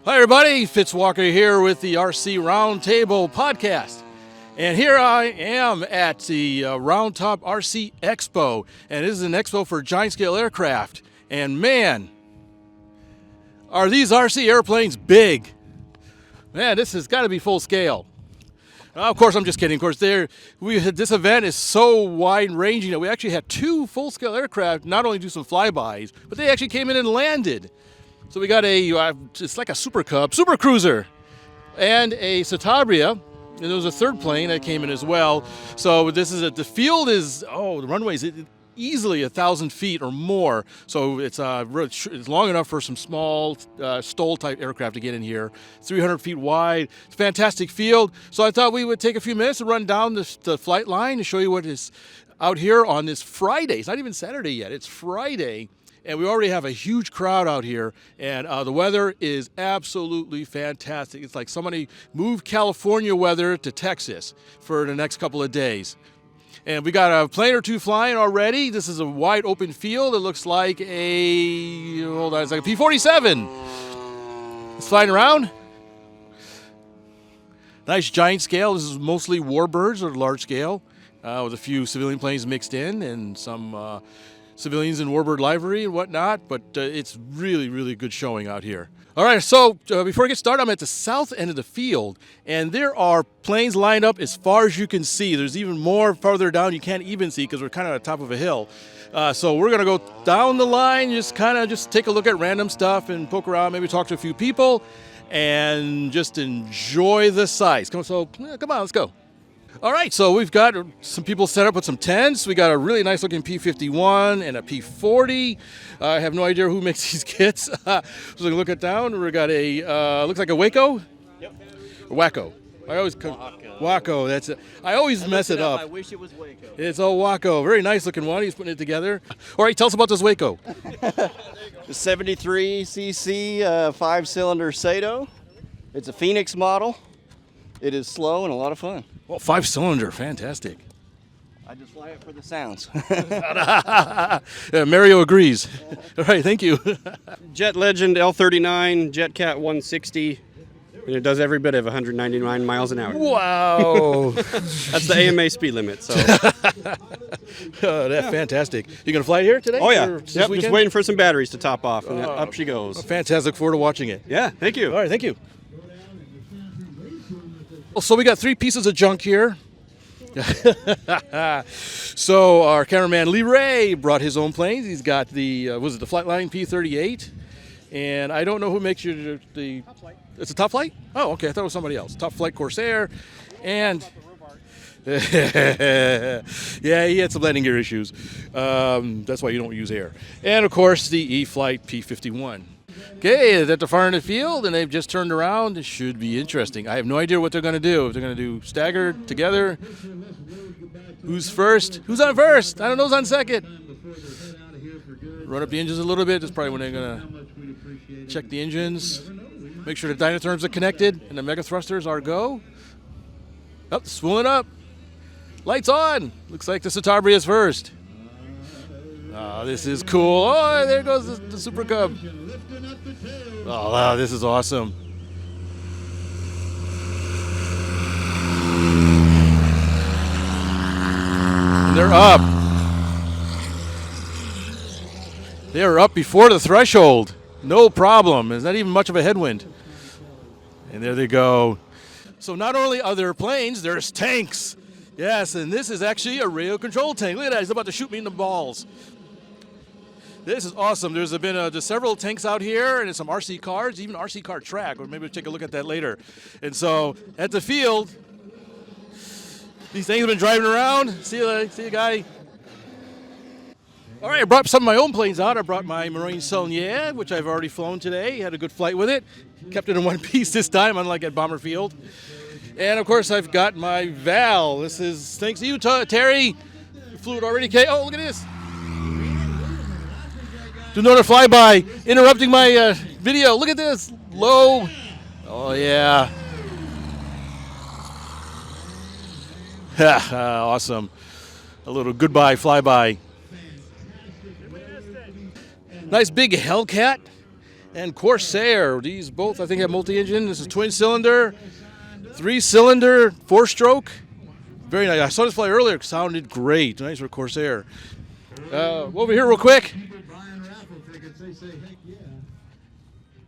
Hi everybody, Fitz Walker here with the RC Roundtable podcast. And here I am at the Round Top RC Expo. And this is an expo for giant scale aircraft. And man, are these RC airplanes big. Man, this has got to be full scale. Of course, I'm just kidding. Of course, this event is so wide-ranging that we actually had two full-scale aircraft not only do some flybys, but they actually came in and landed. So we got it's like a Super Cruiser, and a Citabria, and there was a third plane that came in as well. So the field is, the runway is easily 1,000 feet or more. So it's long enough for some small STOL-type aircraft to get in here. 300 feet wide. It's a fantastic field. So I thought we would take a few minutes and run down the flight line and show you what is out here on this Friday. It's not even Saturday yet. It's Friday. And we already have a huge crowd out here, and the weather is absolutely fantastic. It's like somebody moved California weather to Texas for the next couple of days. And we got a plane or two flying already. This is a wide open field. It looks like it's like a P-47. It's flying around. Nice giant scale. This is mostly warbirds or large scale, with a few civilian planes mixed in and some civilians in warbird livery and whatnot, but it's really, really good showing out here. All right, so before I get started, I'm at the south end of the field, and there are planes lined up as far as you can see. There's even more farther down you can't even see because we're kind of at the top of a hill. So we're going to go down the line, just take a look at random stuff and poke around, maybe talk to a few people, and just enjoy the sights. Come on, let's go. All right, so we've got some people set up with some tents. We got a really nice looking P-51 and a P-40. I have no idea who makes these kits. So we look it down. We got looks like a Waco? Yep. Waco. Waco, that's it. I always mess it up. I wish it was Waco. It's a Waco. Very nice looking one. He's putting it together. All right, tell us about this Waco. The 73cc 5-cylinder Sato. It's a Phoenix model. It is slow and a lot of fun. Well, 5-cylinder, fantastic. I just fly it for the sounds. Mario agrees. All right, thank you. Jet Legend L39, Jet Cat 160, and it does every bit of 199 miles an hour. Wow. That's the AMA speed limit. So. That's fantastic. You going to fly here today? Oh, yeah. Just waiting for some batteries to top off, and up she goes. Fantastic. Look forward to watching it. Yeah, thank you. All right, thank you. So we got three pieces of junk here. So our cameraman Lee Ray brought his own planes. He's got the the Flightline P-38, and I don't know who makes you the. Top Flight. It's a Top Flight? Oh, okay. I thought it was somebody else. Top Flight Corsair, and yeah, he had some landing gear issues. That's why you don't use air. And of course the E-Flight P-51. Okay, they're at the far end of the field, and they've just turned around. It should be interesting. I have no idea what they're going to do. If they're going to do staggered, together. Who's first? Who's on first? I don't know who's on second. Run up the engines a little bit. That's probably when they're going to check the engines. Make sure the dynatherms are connected, and the mega thrusters are go. Oh, spooling up. Lights on. Looks like the Citabria is first. Oh, this is cool. Oh, there goes the Super Cub. Oh, wow, this is awesome. And they're up. They are up before the threshold. No problem. There's not even much of a headwind. And there they go. So not only are there planes, there's tanks. Yes, and this is actually a radio control tank. Look at that. He's about to shoot me in the balls. This is awesome. There's been several tanks out here and some RC cars, even RC car track. Or maybe we'll take a look at that later. And so at the field, these things have been driving around. See you, guy. All right, I brought some of my own planes out. I brought my Marine Saulnier, which I've already flown today. Had a good flight with it. Kept it in one piece this time, unlike at Bomber Field. And of course, I've got my Val. This is thanks to you, Terry. You flew it already. Okay. Oh, look at this. Do another flyby, interrupting my video. Look at this. Low. Oh, yeah. Awesome. A little goodbye flyby. Nice big Hellcat. and Corsair. These both, I think, have multi-engine. This is twin cylinder, 3-cylinder, 4-stroke. Very nice. I saw this fly earlier. It sounded great. Nice for Corsair. Over here real quick.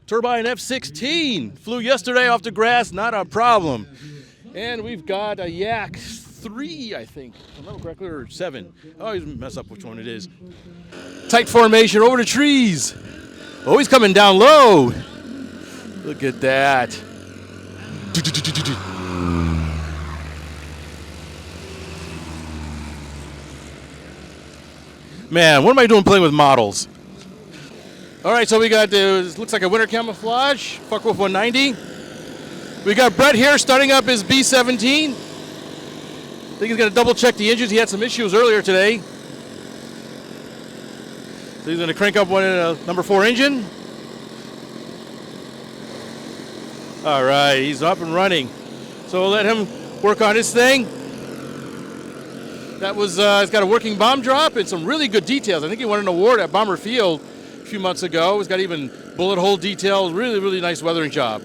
Turbine F-16. Flew yesterday off the grass. Not a problem. And we've got a Yak 3, I think. If I remember correctly, or 7. I always mess up which one it is. Tight formation over the trees. Oh, he's coming down low. Look at that. Man, what am I doing playing with models? All right, so we got this looks like a winter camouflage, Focke-Wulf 190. We got Brett here starting up his B-17. I think he's going to double check the engines. He had some issues earlier today. So he's going to crank up one in a number 4 engine. All right, he's up and running. So we'll let him work on his thing. That was, it's got a working bomb drop and some really good details. I think he won an award at Bomber Field a few months ago. It's got even bullet hole details, really, really nice weathering job.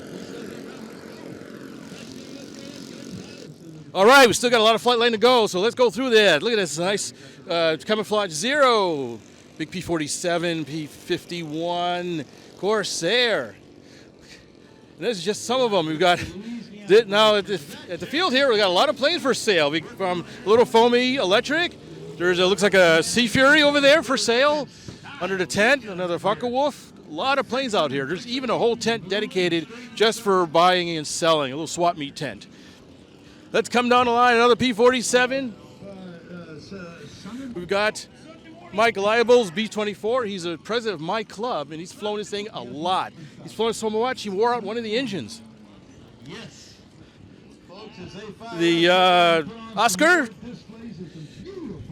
All right, we still got a lot of flight line to go, so let's go through that. Look at this nice Camouflage Zero, big P-47, P-51, Corsair. And this is just some of them. We've got, now at the field here, we've got a lot of planes for sale. From a little foamy electric. There's looks like a Sea Fury over there for sale under the tent, another Focke-Wulf. A lot of planes out here. There's even a whole tent dedicated just for buying and selling, a little swap meet tent. Let's come down the line, another P-47. We've got Mike Liable's B-24. He's the president of my club, and he's flown this thing a lot. He's flown it so much, he wore out one of the engines. Yes. The Oscar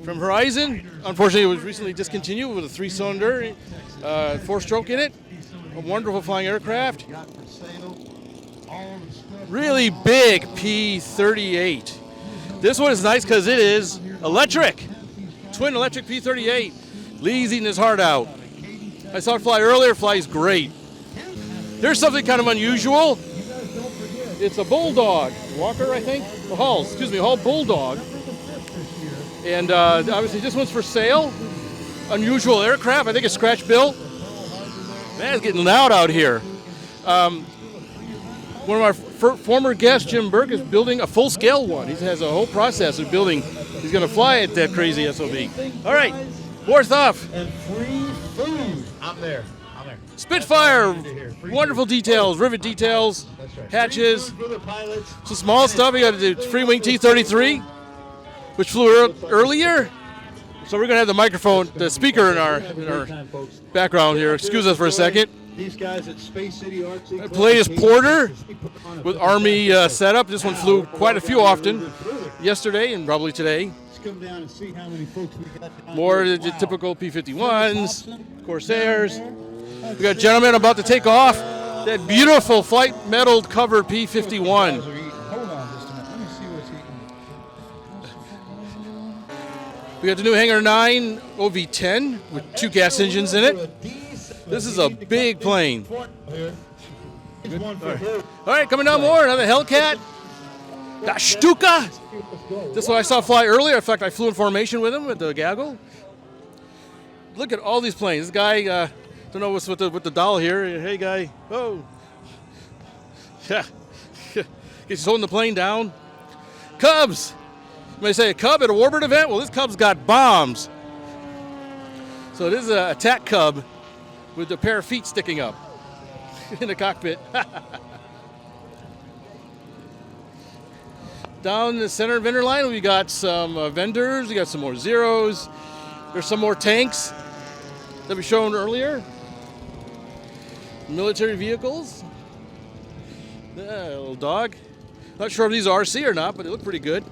from Horizon, unfortunately, it was recently discontinued with a 3-cylinder, 4-stroke in it. A wonderful flying aircraft. Really big P-38. This one is nice because it is electric. Twin electric P-38. Lee's eating his heart out. I saw it fly earlier, flies great. Here's something kind of unusual. It's a Bulldog. Walker, I think? A Hull Bulldog. And obviously this one's for sale. Unusual aircraft. I think it's scratch built. Man, it's getting loud out here. One of our former guests, Jim Burke, is building a full-scale one. He has a whole process of building. He's going to fly it, that crazy SOB. All right, more stuff. And free food. I'm there. Spitfire, wonderful details, rivet details, hatches. Some small stuff. We got the Free Wing T-33, which flew earlier. So we're going to have the microphone, the speaker in our background here. Excuse us for a second. These guys at Space City RC. Palladius Porter with Army setup. This one flew quite a few often yesterday and probably today. Let's come down and see how many folks we got down. More of the typical P-51s, Corsairs. We got a gentleman about to take off that beautiful flight metal covered P-51. Hold on just a minute. Let me see what's eating. We got the new Hangar 9 OV-10 with 2 gas engines in it. This is a big plane. All right, coming down more, another Hellcat. Da Stuka. This one I saw fly earlier. In fact, I flew in formation with him at the gaggle. Look at all these planes. This guy, don't know what's with the doll here. Hey, guy. Oh. Yeah. He's holding the plane down. Cubs. You may say a Cub at a warbird event? Well, this Cub's got bombs. So this is an attack Cub with a pair of feet sticking up in the cockpit. Down the center vendor line, we got some vendors. We got some more Zeros. There's some more tanks that we shown earlier. Military vehicles. Little dog. Not sure if these are RC or not, but they look pretty good.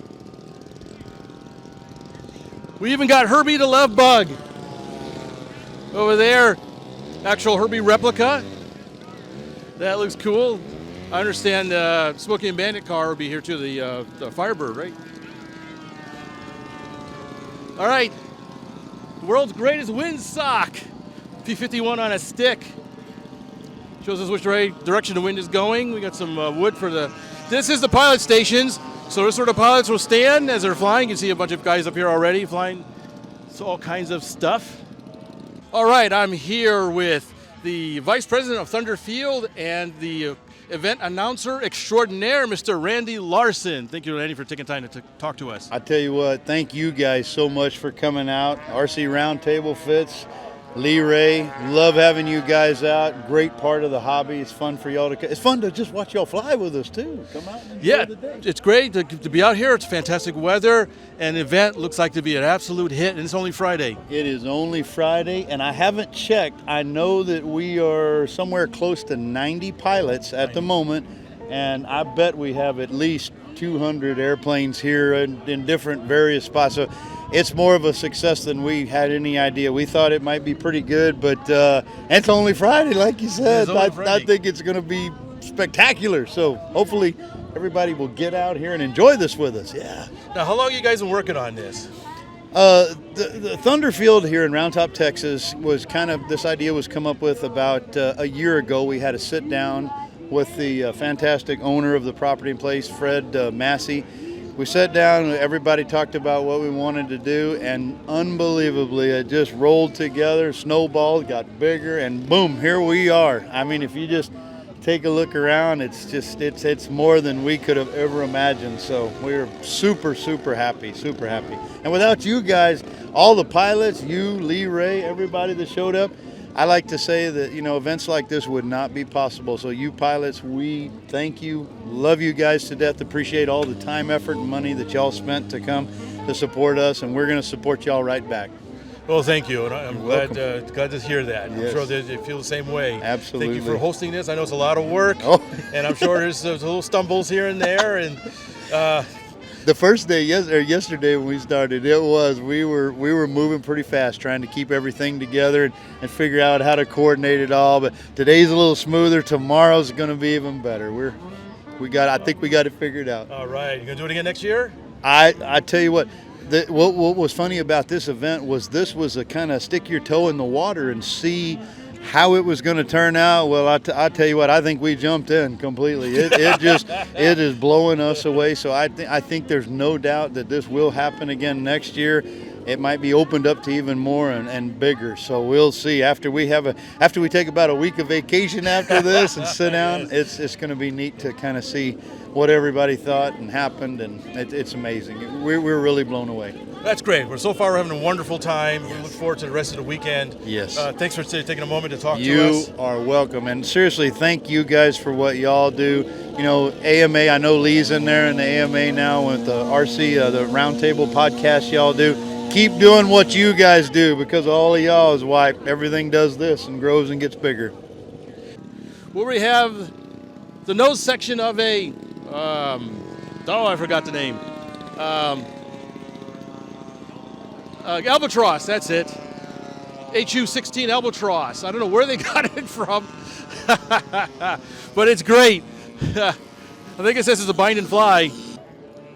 We even got Herbie the Love Bug over there. Actual Herbie replica. That looks cool. I understand Smokey and Bandit car will be here too, the Firebird, right? All right. The world's greatest windsock. P-51 on a stick. Shows us which direction the wind is going. We got some wood for this is the pilot stations. So this is where the pilots will stand as they're flying. You can see a bunch of guys up here already flying all kinds of stuff. All right, I'm here with the Vice President of Thunder Field and the event announcer extraordinaire, Mr. Randy Larson. Thank you, Randy, for taking time to talk to us. I tell you what, thank you guys so much for coming out. RC Roundtable, Fitz, Lee Ray, love having you guys out. Great part of the hobby. It's fun for y'all to. It's fun to just watch y'all fly with us too. Come out and enjoy the day. It's great to be out here. It's fantastic weather, and the event looks like to be an absolute hit. And it's only Friday. It is only Friday, and I haven't checked. I know that we are somewhere close to 90 pilots at the moment, and I bet we have at least 200 airplanes here in different various spots. So it's more of a success than we had any idea. We thought it might be pretty good, but it's only Friday, like you said. I think it's going to be spectacular. So hopefully everybody will get out here and enjoy this with us. Yeah. Now, how long have you guys been working on this? The Thunder Field here in Round Top, Texas was this idea was come up with about a year ago. We had a sit down with the fantastic owner of the property in place, Fred Massey. We sat down, everybody talked about what we wanted to do, and unbelievably, it just rolled together, snowballed, got bigger, and boom, here we are. I mean, if you just take a look around, it's more than we could have ever imagined. So we're super, super happy, super happy. And without you guys, all the pilots, you, Lee Ray, everybody that showed up, I like to say that, events like this would not be possible. So you pilots, we thank you, love you guys to death, appreciate all the time, effort, and money that y'all spent to come to support us, and we're going to support y'all right back. Well, thank you, and I'm glad to hear that. Yes. I'm sure they feel the same way. Absolutely. Thank you for hosting this. I know it's a lot of work, and I'm sure there's little stumbles here and there, and the first day, yesterday when we started, we were moving pretty fast, trying to keep everything together and figure out how to coordinate it all. But today's a little smoother. Tomorrow's going to be even better. I think we got it figured out. All right, you gonna do it again next year? I tell you what. What was funny about this event was a kind of stick your toe in the water and see how it was going to turn out. Well, I tell you what, I think we jumped in completely. It is blowing us away. So I think there's no doubt that this will happen again next year. It might be opened up to even more and bigger. So we'll see. After we take about a week of vacation after this and sit down, it's going to be neat to kind of see what everybody thought and happened, and it's amazing. We're really blown away. That's great. So far, we're having a wonderful time. We look forward to the rest of the weekend. Yes. Thanks for taking a moment to talk to us. You are welcome. And seriously, thank you guys for what y'all do. AMA, I know Lee's in there in the AMA now with the RC, the Roundtable podcast y'all do. Keep doing what you guys do, because all of y'all is why everything does this and grows and gets bigger. Well, we have the nose section of a, I forgot the name. Albatross, that's it. HU-16 Albatross. I don't know where they got it from, but it's great. I think it says it's a bind and fly.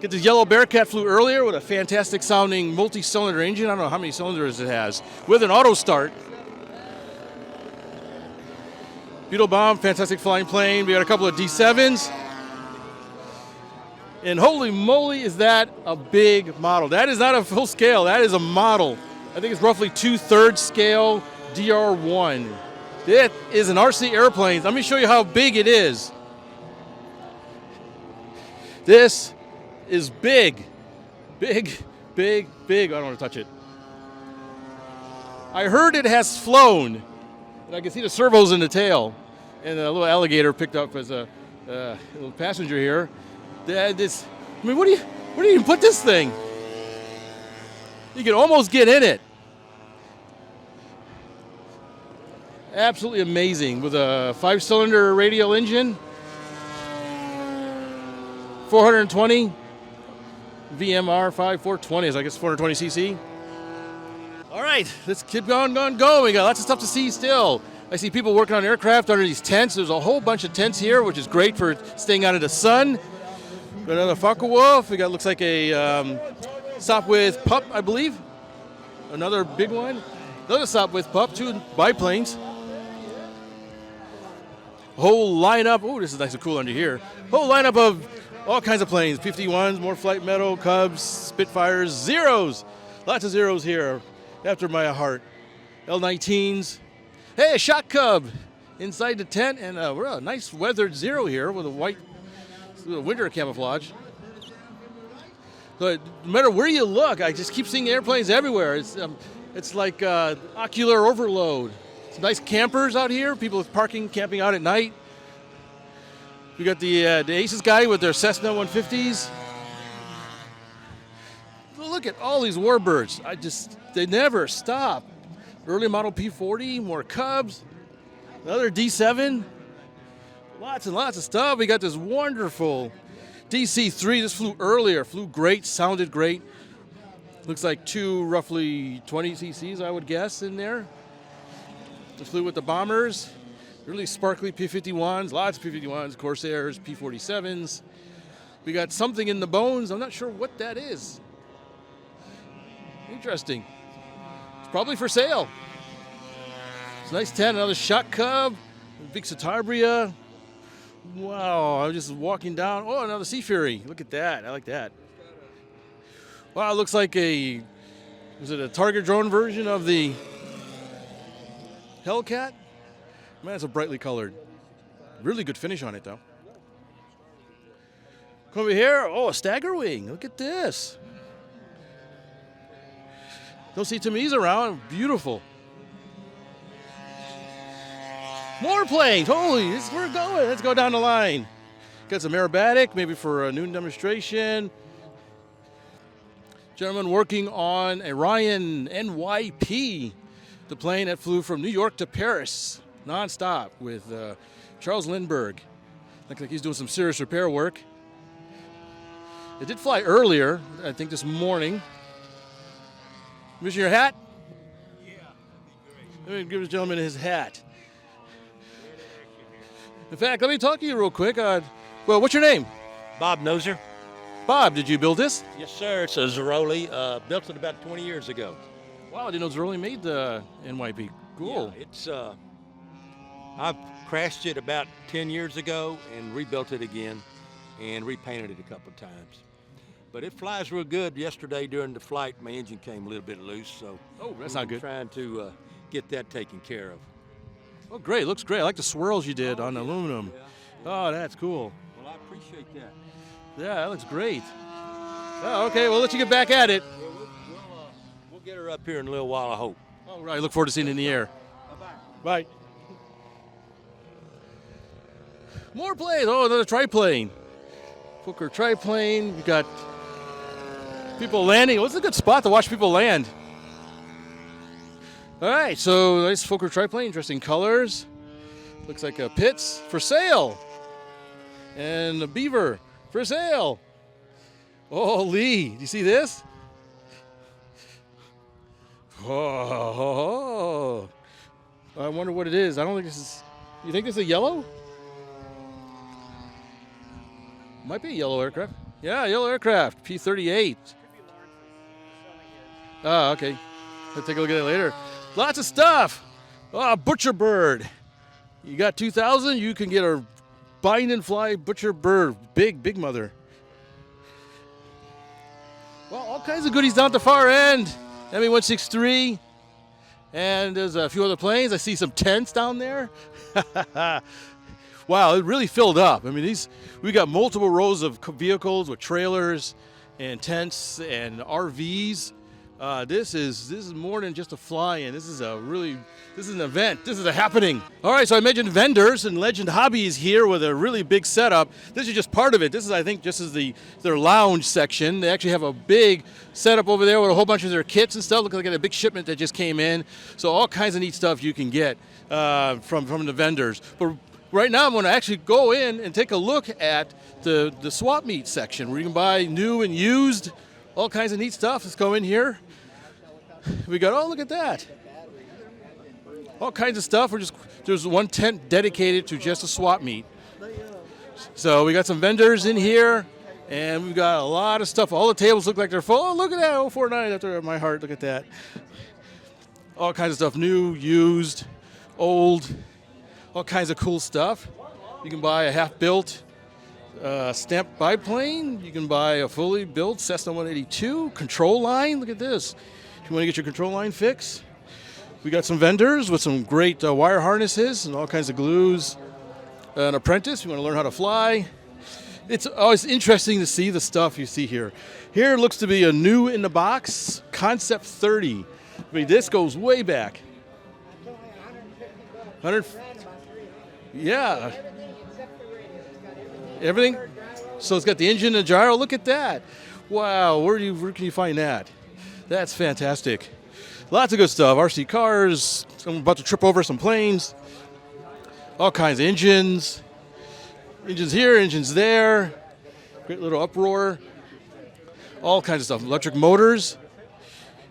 Get this yellow Bearcat flew earlier with a fantastic sounding multi-cylinder engine. I don't know how many cylinders it has, with an auto start. Beetle Bomb, fantastic flying plane. We got a couple of D7s. And holy moly, is that a big model. That is not a full scale, that is a model. I think it's roughly 2/3 scale DR1. That is an RC airplane. Let me show you how big it is. This is big. Big, big, big. I don't want to touch it. I heard it has flown. And I can see the servos in the tail. And a little alligator picked up as a little passenger here. Where do you even put this thing? You can almost get in it. Absolutely amazing, with a 5-cylinder radial engine, 420 VMR 420, I guess 420 cc. All right, let's keep going. We got lots of stuff to see still. I see people working on aircraft under these tents. There's a whole bunch of tents here, which is great for staying out of the sun. Got another Focke-Wulf. We got, looks like a Sopwith pup, I believe. Another big one. Another Sopwith pup, 2 biplanes. whole lineup. Oh, this is nice and cool under here. Whole lineup of all kinds of planes. 51s, more Flight Metal, Cubs, Spitfires, Zeros. Lots of Zeros here, after my heart. L-19s. Hey, a Shot Cub inside the tent, and we're a nice weathered Zero here with a white winter camouflage. But no matter where you look, I just keep seeing airplanes everywhere. It's like ocular overload. Some nice campers out here. People parking, camping out at night. We got the Aces guy with their Cessna 150s. Look at all these warbirds. They never stop. Early model P40, more Cubs, another D7. Lots and lots of stuff. We got this wonderful DC-3. This flew earlier, flew great, sounded great. Looks like two roughly 20 cc's, I would guess, in there. This flew with the bombers. Really sparkly P-51s, lots of P-51s, Corsairs, P-47s. We got something in the bones. I'm not sure what that is. Interesting. It's probably for sale. It's a nice tent, another Shot Cub, big Citabria. Wow, I'm just walking down. Oh, another Sea Fury. Look at that. I like that. Wow, it looks like is it a target drone version of the Hellcat? Man, it's a brightly colored. Really good finish on it, though. Come over here. Oh, a Stagger Wing. Look at this. Don't see too many around. Beautiful. More planes. Holy, this is where we're going. Let's go down the line. Got some aerobatic, maybe for a noon demonstration. Gentleman working on a Ryan NYP, the plane that flew from New York to Paris, nonstop with Charles Lindbergh. Looks like he's doing some serious repair work. It did fly earlier, I think this morning. Missing your hat? Yeah, that'd be great. Let me give this gentleman his hat. In fact, let me talk to you real quick. Well, what's your name? Bob Noser. Bob, did you build this? Yes, sir. It's a Zeroli. Built it about 20 years ago. Wow, I didn't know Zeroli made the NYP. Cool. Yeah, it's I've crashed it about 10 years ago and rebuilt it again and repainted it a couple of times. But it flies real good. Yesterday during the flight, my engine came a little bit loose, so that's not good. Trying to get that taken care of. Oh, great. Looks great. I like the swirls you did on aluminum. Yeah. Oh, that's cool. Well, I appreciate that. Yeah, that looks great. Oh, okay, we'll let you get back at it. We'll get her up here in a little while, I hope. All right, look forward to seeing it in the air. Bye. Bye. More planes. Oh, another triplane. Fokker triplane. We got people landing. What's a good spot to watch people land? All right, so nice Fokker triplane, interesting colors. Looks like a Fitz for sale. And a Beaver for sale. Oh, Lee, do you see this? Oh, I wonder what it is. I don't think this is, you think this is a yellow? Might be a yellow aircraft. Yeah, yellow aircraft, P-38. Oh, okay. I'll take a look at it later. Lots of stuff. Oh, Butcher Bird. You got 2,000, you can get a bind and fly Butcher Bird. Big mother. Well, all kinds of goodies down at the far end. ME-163. And there's a few other planes. I see some tents down there. Wow, it really filled up. I mean, we got multiple rows of vehicles with trailers and tents and RVs. This is more than just a fly-in. This is an event. This is a happening. All right, so I mentioned vendors, and Legend Hobby is here with a really big setup. This is just part of it. This is, I think, just as their lounge section. They actually have a big setup over there with a whole bunch of their kits and stuff. Look like a big shipment that just came in. So all kinds of neat stuff you can get from the vendors. But right now I'm going to actually go in and take a look at the swap meet section where you can buy new and used, all kinds of neat stuff. Let's go in here. We got, oh, look at that. All kinds of stuff. There's one tent dedicated to just a swap meet. So we got some vendors in here, and we've got a lot of stuff. All the tables look like they're full. Oh, look at that, 049 after my heart. Look at that. All kinds of stuff, new, used, old, all kinds of cool stuff. You can buy a half-built stamped biplane. You can buy a fully built Cessna 182 control line. Look at this. If you want to get your control line fixed, we got some vendors with some great wire harnesses and all kinds of glues. An apprentice, you want to learn how to fly. It's always interesting to see the stuff you see here. Here looks to be a new in the box Concept 30. I mean, this goes way back. 100. Yeah. Everything. So it's got the engine and gyro. Look at that. Wow. Where can you find that? That's fantastic. Lots of good stuff. RC cars. I'm about to trip over some planes. All kinds of engines. Engines here, engines there. Great little uproar. All kinds of stuff. Electric motors.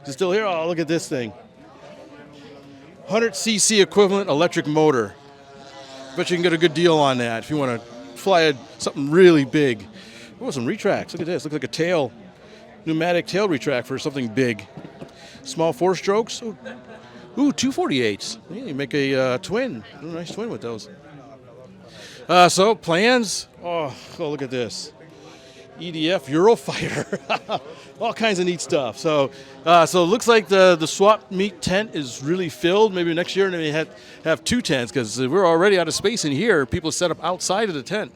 Is it still here? Oh, look at this thing. 100cc equivalent electric motor. Bet you can get a good deal on that if you want to fly something really big. Oh, some retracts. Look at this. Looks like a tail, pneumatic tail retract for something big. Small 4-strokes. Ooh, 248s. Yeah, you make a twin. A nice twin with those. So plans. Oh, look at this. EDF Eurofighter. All kinds of neat stuff. So it looks like the swap meet tent is really filled. Maybe next year they have 2 tents because we're already out of space in here. People set up outside of the tent.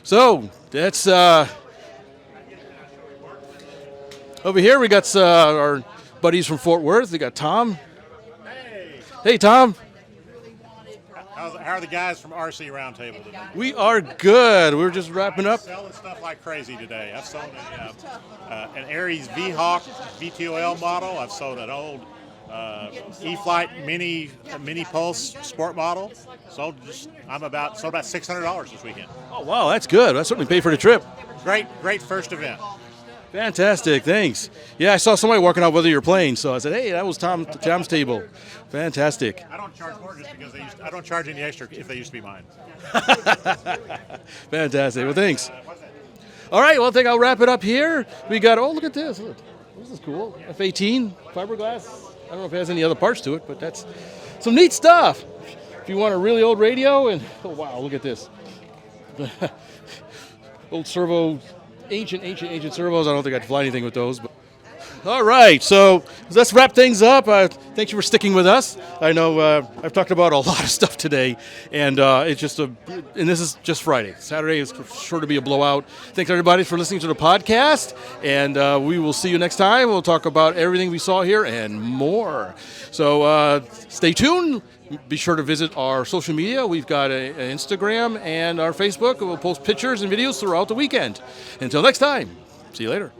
So that's over here. We got our buddies from Fort Worth. We got Tom. Hey, Tom. How are the guys from RC Roundtable today? We are good. We're just wrapping up. Selling stuff like crazy today. I've sold an Aries V-Hawk VTOL model. I've sold an old E-Flight Mini Pulse Sport model. Sold about $600 this weekend. Oh wow, that's good. That certainly paid for the trip. Great first event. Fantastic, thanks. Yeah, I saw somebody walking out with your plane, so I said, "Hey, that was Tom's table." Fantastic. I don't charge more just because I don't charge any extra if they used to be mine. Fantastic. Well, thanks. All right, well, I think I'll wrap it up here. We got, oh, look at this. Look, this is cool. F-18 fiberglass. I don't know if it has any other parts to it, but that's some neat stuff. If you want a really old radio, and oh wow, look at this. Old servo. Ancient servos. I don't think I'd fly anything with those. But all right, so let's wrap things up. Thank you for sticking with us. I know I've talked about a lot of stuff today, and it's just and this is just Friday. Saturday is sure to be a blowout. Thanks everybody for listening to the podcast, and we will see you next time. We'll talk about everything we saw here and more. So stay tuned. Be sure to visit our social media. We've got an Instagram and our Facebook. We'll post pictures and videos throughout the weekend. Until next time, see you later.